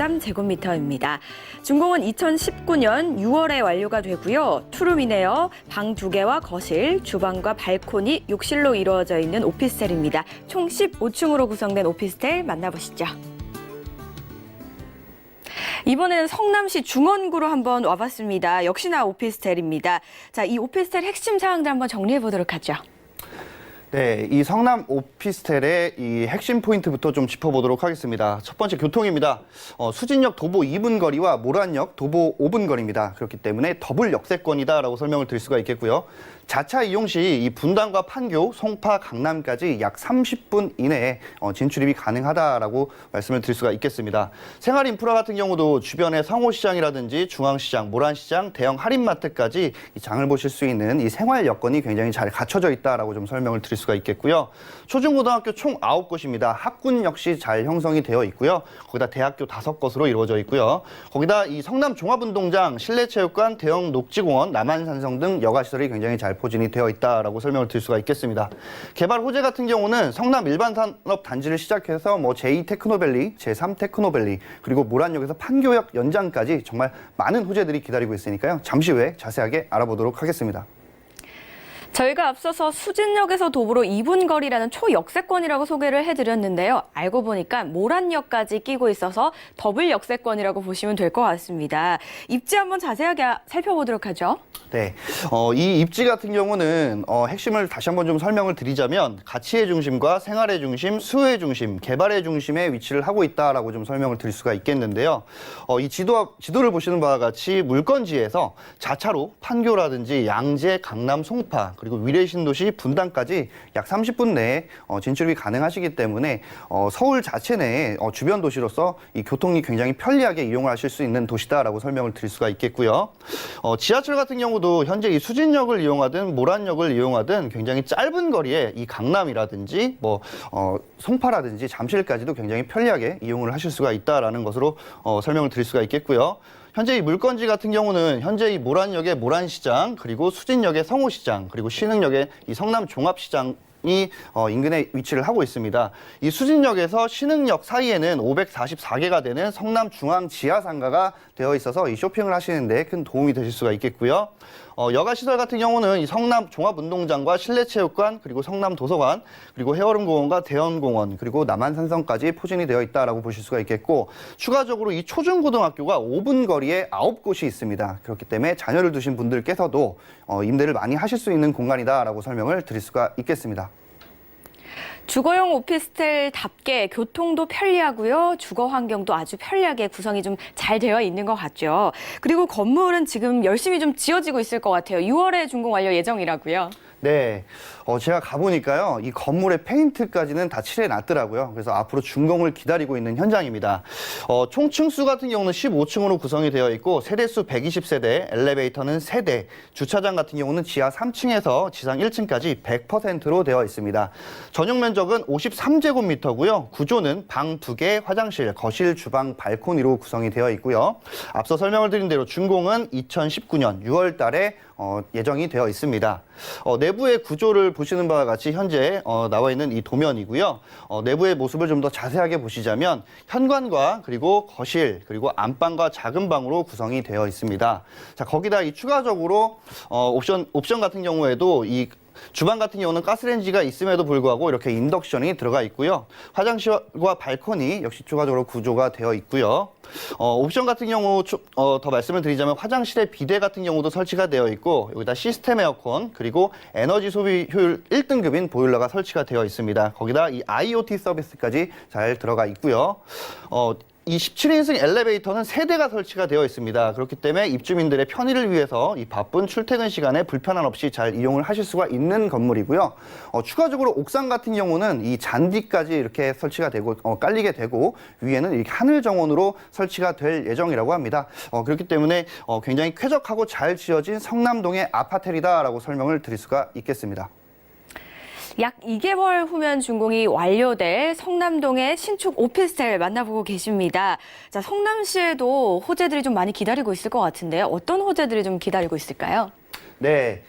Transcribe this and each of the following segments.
113제곱미터입니다. 준공은 2019년 6월에 완료가 되고요. 투룸이네요. 방 2개와 거실, 주방과 발코니, 욕실로 이루어져 있는 오피스텔입니다. 총 15층으로 구성된 오피스텔 만나보시죠. 이번에는 성남시 중원구로 한번 와봤습니다. 역시나 오피스텔입니다. 자, 이 오피스텔 핵심 사항들 한번 정리해 보도록 하죠. 네, 이 성남 오피스텔의 이 핵심 포인트부터 좀 짚어보도록 하겠습니다. 첫 번째 교통입니다. 수진역 도보 2분 거리와 모란역 도보 5분 거리입니다. 그렇기 때문에 더블 역세권이다라고 설명을 드릴 수가 있겠고요. 자차 이용 시 이 분당과 판교, 송파, 강남까지 약 30분 이내에 진출입이 가능하다라고 말씀을 드릴 수가 있겠습니다. 생활 인프라 같은 경우도 주변의 성호시장이라든지 중앙시장, 모란시장, 대형 할인마트까지 이 장을 보실 수 있는 이 생활 여건이 굉장히 잘 갖춰져 있다라고 좀 설명을 드릴 수가 있겠고요. 초중고등학교 총 9곳입니다. 학군 역시 잘 형성이 되어 있고요. 거기다 대학교 5곳으로 이루어져 있고요. 거기다 이 성남 종합운동장, 실내체육관, 대형 녹지공원, 남한산성 등 여가시설이 굉장히 잘 포진이 되어 있다라고 설명을 드릴 수가 있겠습니다. 개발 호재 같은 경우는 성남 일반산업 단지를 시작해서 제2 테크노밸리, 제3 테크노밸리, 그리고 모란역에서 판교역 연장까지 정말 많은 호재들이 기다리고 있으니까요. 잠시 후에 자세하게 알아보도록 하겠습니다. 저희가 앞서서 수진역에서 도보로 2분 거리라는 초역세권이라고 소개를 해드렸는데요. 알고 보니까 모란역까지 끼고 있어서 더블 역세권이라고 보시면 될 것 같습니다. 입지 한번 자세하게 살펴보도록 하죠. 네, 이 입지 같은 경우는 핵심을 다시 한번 좀 설명을 드리자면 가치의 중심과 생활의 중심, 수요의 중심, 개발의 중심에 위치를 하고 있다라고 좀 설명을 드릴 수가 있겠는데요. 이 지도를 보시는 바와 같이 물건지에서 자차로 판교라든지 양재, 강남, 송파, 그리고 위례신도시, 분당까지 약 30분 내에 진출이 가능하시기 때문에 서울 자체 내에 주변 도시로서 이 교통이 굉장히 편리하게 이용을 하실 수 있는 도시다라고 설명을 드릴 수가 있겠고요. 지하철 같은 경우도 현재 이 수진역을 이용하든 모란역을 이용하든 굉장히 짧은 거리에 이 강남이라든지 송파라든지 잠실까지도 굉장히 편리하게 이용을 하실 수가 있다라는 것으로 설명을 드릴 수가 있겠고요. 현재 이 물건지 같은 경우는 현재 이 모란역의 모란시장, 그리고 수진역의 성호시장, 그리고 신흥역의 이 성남종합시장 이 인근에 위치를 하고 있습니다. 이 수진역에서 신흥역 사이에는 544개가 되는 성남중앙지하상가가 되어 있어서 이 쇼핑을 하시는 데 큰 도움이 되실 수가 있겠고요. 여가시설 같은 경우는 이 성남종합운동장과 실내체육관, 그리고 성남도서관, 그리고 해월음공원과 대연공원, 그리고 남한산성까지 포진이 되어 있다라고 보실 수가 있겠고, 추가적으로 이 초중고등학교가 5분 거리에 9곳이 있습니다. 그렇기 때문에 자녀를 두신 분들께서도 임대를 많이 하실 수 있는 공간이다라고 설명을 드릴 수가 있겠습니다. 주거용 오피스텔답게 교통도 편리하고요. 주거 환경도 아주 편리하게 구성이 좀 잘 되어 있는 것 같죠. 그리고 건물은 지금 열심히 좀 지어지고 있을 것 같아요. 6월에 준공 완료 예정이라고요. 네, 제가 가보니까요, 이 건물의 페인트까지는 다 칠해놨더라고요. 그래서 앞으로 준공을 기다리고 있는 현장입니다. 총 층수 같은 경우는 15층으로 구성이 되어 있고, 세대수 120세대, 엘리베이터는 3대, 주차장 같은 경우는 지하 3층에서 지상 1층까지 100%로 되어 있습니다. 전용 면적은 53제곱미터고요. 구조는 방 2개, 화장실, 거실, 주방, 발코니로 구성이 되어 있고요. 앞서 설명을 드린 대로 준공은 2019년 6월 달에 예정이 되어 있습니다. 내부의 구조를 보시는 바와 같이 현재 나와 있는 이 도면이고요. 내부의 모습을 좀 더 자세하게 보시자면 현관과 그리고 거실, 그리고 안방과 작은 방으로 구성이 되어 있습니다. 자, 거기다 이 추가적으로 옵션 같은 경우에도 이 주방 같은 경우는 가스레인지가 있음에도 불구하고 이렇게 인덕션이 들어가 있고요. 화장실과 발코니 역시 추가적으로 구조가 되어 있고요. 옵션 같은 경우 더 말씀을 드리자면 화장실에 비데 같은 경우도 설치가 되어 있고, 여기다 시스템 에어컨, 그리고 에너지 소비 효율 1등급인 보일러가 설치가 되어 있습니다. 거기다 이 IoT 서비스까지 잘 들어가 있고요. 이 17인승 엘리베이터는 3대가 설치가 되어 있습니다. 그렇기 때문에 입주민들의 편의를 위해서 이 바쁜 출퇴근 시간에 불편함 없이 잘 이용을 하실 수가 있는 건물이고요. 추가적으로 옥상 같은 경우는 이 잔디까지 이렇게 설치가 되고 깔리게 되고, 위에는 이렇게 하늘 정원으로 설치가 될 예정이라고 합니다. 그렇기 때문에 굉장히 쾌적하고 잘 지어진 성남동의 아파텔이다라고 설명을 드릴 수가 있겠습니다. 약 2개월 후면 준공이 완료될 성남동의 신축 오피스텔 만나보고 계십니다. 자, 성남시에도 호재들이 좀 많이 기다리고 있을 것 같은데요. 어떤 호재들이 좀 기다리고 있을까요? 네,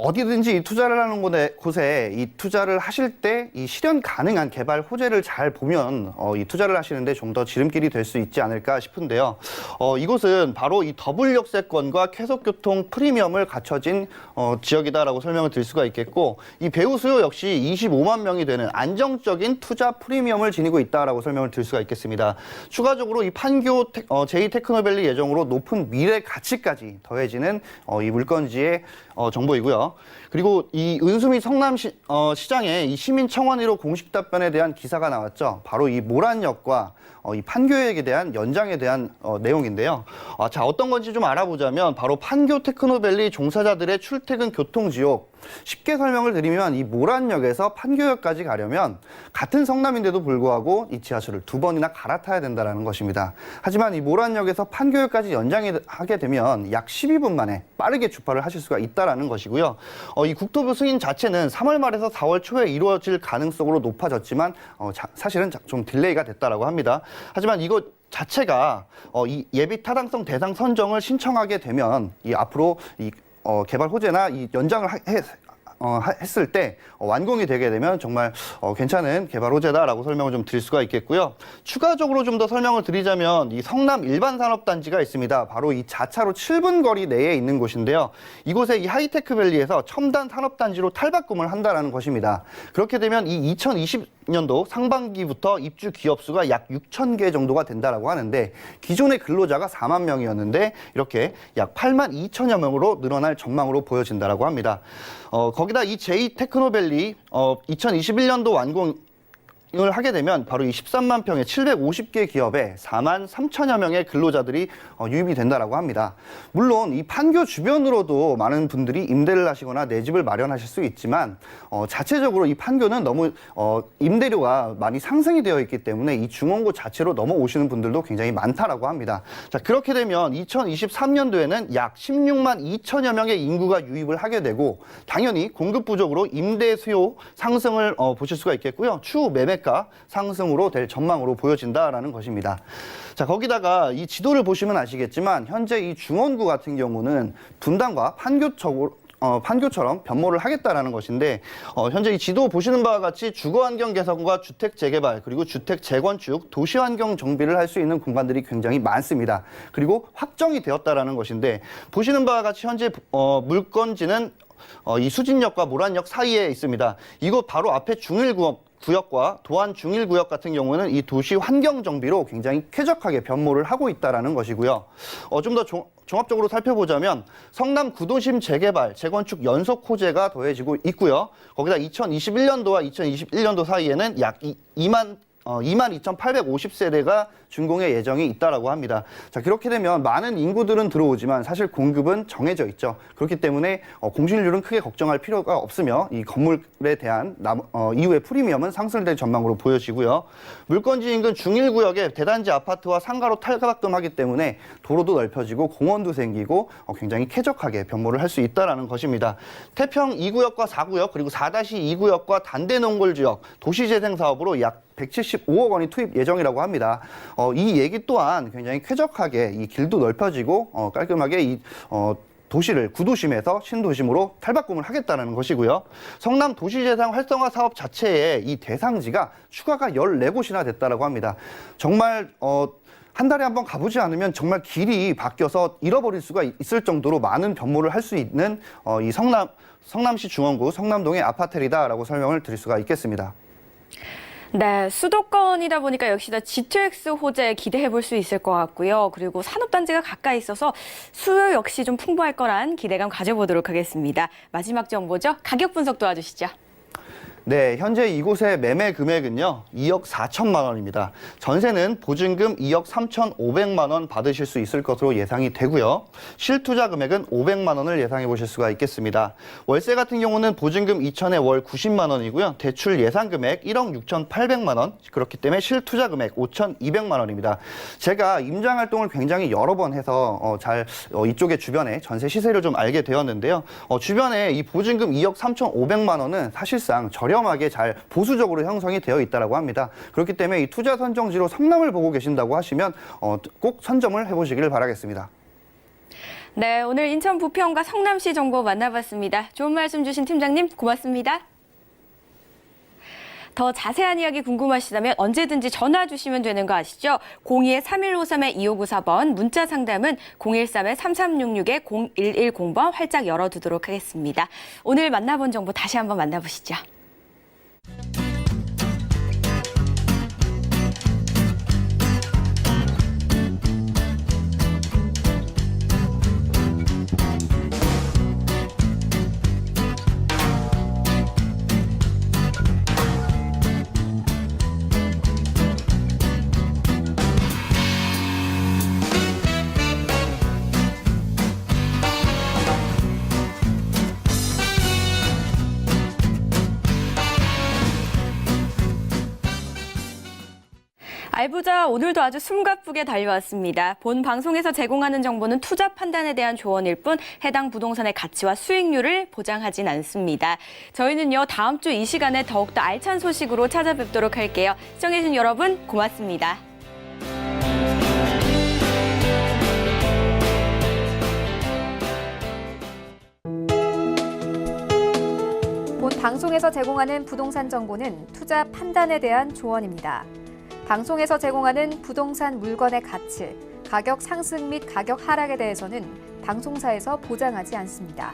어디든지 이 투자를 하는 곳에 이 투자를 하실 때 이 실현 가능한 개발 호재를 잘 보면 이 투자를 하시는데 좀 더 지름길이 될 수 있지 않을까 싶은데요. 이곳은 바로 이 더블 역세권과 쾌속교통 프리미엄을 갖춰진 지역이다라고 설명을 드릴 수가 있겠고, 이 배우 수요 역시 25만 명이 되는 안정적인 투자 프리미엄을 지니고 있다라고 설명을 드릴 수가 있겠습니다. 추가적으로 이 판교 제2테크노밸리 예정으로 높은 미래 가치까지 더해지는 이 물건지의 정보이고요. 그리고 이 은수미 성남시장의 이 시민청원으로 공식 답변에 대한 기사가 나왔죠. 바로 이 모란역과 이 판교역에 대한 연장에 대한 내용인데요. 자, 어떤 건지 좀 알아보자면 바로 판교 테크노밸리 종사자들의 출퇴근 교통지옥, 쉽게 설명을 드리면 이 모란역에서 판교역까지 가려면 같은 성남인데도 불구하고 이 지하철을 2번이나 갈아타야 된다는 것입니다. 하지만 이 모란역에서 판교역까지 연장하게 되면 약 12분 만에 빠르게 주파를 하실 수가 있다는 것이고요. 이 국토부 승인 자체는 3월 말에서 4월 초에 이루어질 가능성으로 높아졌지만 사실은 좀 딜레이가 됐다고 합니다. 하지만 이거 자체가 이 예비 타당성 대상 선정을 신청하게 되면 이 앞으로 이 개발 호재나 이 연장을 했을 때 완공이 되게 되면 정말 괜찮은 개발 호재다라고 설명을 좀 드릴 수가 있겠고요. 추가적으로 좀 더 설명을 드리자면 이 성남 일반산업단지가 있습니다. 바로 이 자차로 7분 거리 내에 있는 곳인데요. 이곳에 이 하이테크밸리에서 첨단 산업단지로 탈바꿈을 한다는 것입니다. 그렇게 되면 이 2020년도 상반기부터 입주 기업 수가 약 6천 개 정도가 된다라고 하는데, 기존의 근로자가 4만 명이었는데 이렇게 약 8만 2천여 명으로 늘어날 전망으로 보여진다라고 합니다. 거기다 이 제2테크노밸리 2021년도 완공을 하게 되면 바로 이 13만 평의 750개 기업에 4만 3천여 명의 근로자들이 유입이 된다라고 합니다. 물론 이 판교 주변으로도 많은 분들이 임대를 하시거나 내 집을 마련하실 수 있지만 자체적으로 이 판교는 너무 임대료가 많이 상승이 되어 있기 때문에 이 중원구 자체로 넘어오시는 분들도 굉장히 많다라고 합니다. 자, 그렇게 되면 2023년도에는 약 16만 2천여 명의 인구가 유입을 하게 되고, 당연히 공급 부족으로 임대 수요 상승을 보실 수가 있겠고요. 추후 매매가 상승으로 될 전망으로 보여진다라는 것입니다. 자, 거기다가 이 지도를 보시면 아시겠지만 현재 이 중원구 같은 경우는 분당과 판교처럼 변모를 하겠다라는 것인데, 현재 이 지도 보시는 바와 같이 주거환경 개선과 주택 재개발, 그리고 주택 재건축, 도시환경 정비를 할 수 있는 공간들이 굉장히 많습니다. 그리고 확정이 되었다라는 것인데, 보시는 바와 같이 현재 물건지는 이 수진역과 모란역 사이에 있습니다. 이곳 바로 앞에 구역과 도안 중일구역 같은 경우는 이 도시 환경 정비로 굉장히 쾌적하게 변모를 하고 있다라는 것이고요. 좀 더 종합적으로 살펴보자면 성남 구도심 재개발, 재건축 연속 호재가 더해지고 있고요. 거기다 2021년도와 2021년도 사이에는 약 22,850세대가 준공의 예정이 있다라고 합니다. 자, 그렇게 되면 많은 인구들은 들어오지만 사실 공급은 정해져 있죠. 그렇기 때문에 공실률은 크게 걱정할 필요가 없으며 이 건물에 대한 이후의 프리미엄은 상승될 전망으로 보여지고요. 물건지 인근 중일구역에 대단지 아파트와 상가로 탈바꿈하기 때문에 도로도 넓혀지고 공원도 생기고 굉장히 쾌적하게 변모를 할 수 있다는 것입니다. 태평 2구역과 4구역, 그리고 4-2구역과 단대농골지역 도시재생 사업으로 약 175억 원이 투입 예정이라고 합니다. 이 얘기 또한 굉장히 쾌적하게 이 길도 넓혀지고 깔끔하게 이 도시를 구도심에서 신도심으로 탈바꿈을 하겠다는 것이고요. 성남 도시재생 활성화 사업 자체의 이 대상지가 추가가 14곳이나 됐다라고 합니다. 정말 한 달에 한번 가보지 않으면 정말 길이 바뀌어서 잃어버릴 수가 있을 정도로 많은 변모를 할 수 있는 이 성남시 중원구 성남동의 아파텔이다라고 설명을 드릴 수가 있겠습니다. 네, 수도권이다 보니까 역시나 GTX 호재 기대해 볼 수 있을 것 같고요. 그리고 산업단지가 가까이 있어서 수요 역시 좀 풍부할 거란 기대감 가져보도록 하겠습니다. 마지막 정보죠. 가격 분석 도와주시죠. 네, 현재 이곳의 매매 금액은요, 2억 4천만 원입니다. 전세는 보증금 2억 3,500만 원 받으실 수 있을 것으로 예상이 되고요. 실투자 금액은 500만 원을 예상해 보실 수가 있겠습니다. 월세 같은 경우는 보증금 2천에 월 90만 원이고요. 대출 예상 금액 1억 6,800만 원. 그렇기 때문에 실투자 금액 5,200만 원입니다. 제가 임장 활동을 굉장히 여러 번 해서 이쪽의 주변에 전세 시세를 좀 알게 되었는데요. 주변에 이 보증금 2억 3,500만 원은 사실상 저렴하게 잘 보수적으로 형성이 되어 있다고 합니다. 그렇기 때문에 이 투자 선정지로 성남을 보고 계신다고 하시면 꼭 선점을 해보시기를 바라겠습니다. 네, 오늘 인천 부평과 성남시 정보 만나봤습니다. 좋은 말씀 주신 팀장님 고맙습니다. 더 자세한 이야기 궁금하시다면 언제든지 전화 주시면 되는 거 아시죠? 02-3153-2594번, 문자 상담은 013-3366-0110번 활짝 열어두도록 하겠습니다. 오늘 만나본 정보 다시 한번 만나보시죠. 알부자 오늘도 아주 숨가쁘게 달려왔습니다. 본 방송에서 제공하는 정보는 투자 판단에 대한 조언일 뿐 해당 부동산의 가치와 수익률을 보장하진 않습니다. 저희는요, 다음 주 이 시간에 더욱더 알찬 소식으로 찾아뵙도록 할게요. 시청해주신 여러분 고맙습니다. 본 방송에서 제공하는 부동산 정보는 투자 판단에 대한 조언입니다. 방송에서 제공하는 부동산 물건의 가치, 가격 상승 및 가격 하락에 대해서는 방송사에서 보장하지 않습니다.